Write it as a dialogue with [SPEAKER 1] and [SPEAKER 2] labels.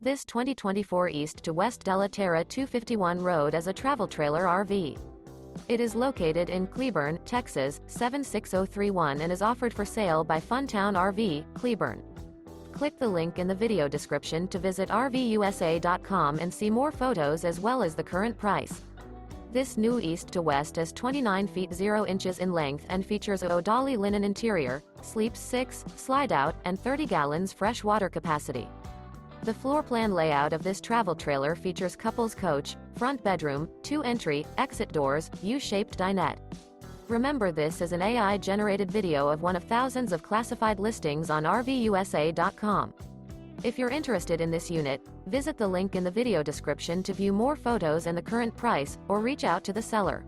[SPEAKER 1] this 2024 East to West Della Terra 251 road as a travel trailer RV. It is located in Cleburne, Texas, 76031 and is offered for sale by Funtown RV, Cleburne. Click the link in the video description to visit RVUSA.com and see more photos as well as the current price. This new east to west is 29 feet 0 inches in length and features a ODALI linen interior, sleeps 6, slide-out, and 30 gallons fresh water capacity. The floor plan layout of this travel trailer features couples coach, front bedroom, 2 entry, exit doors, U-shaped dinette. Remember, this is an AI-generated video of one of thousands of classified listings on RVUSA.com. If you're interested in this unit, visit the link in the video description to view more photos and the current price, or reach out to the seller.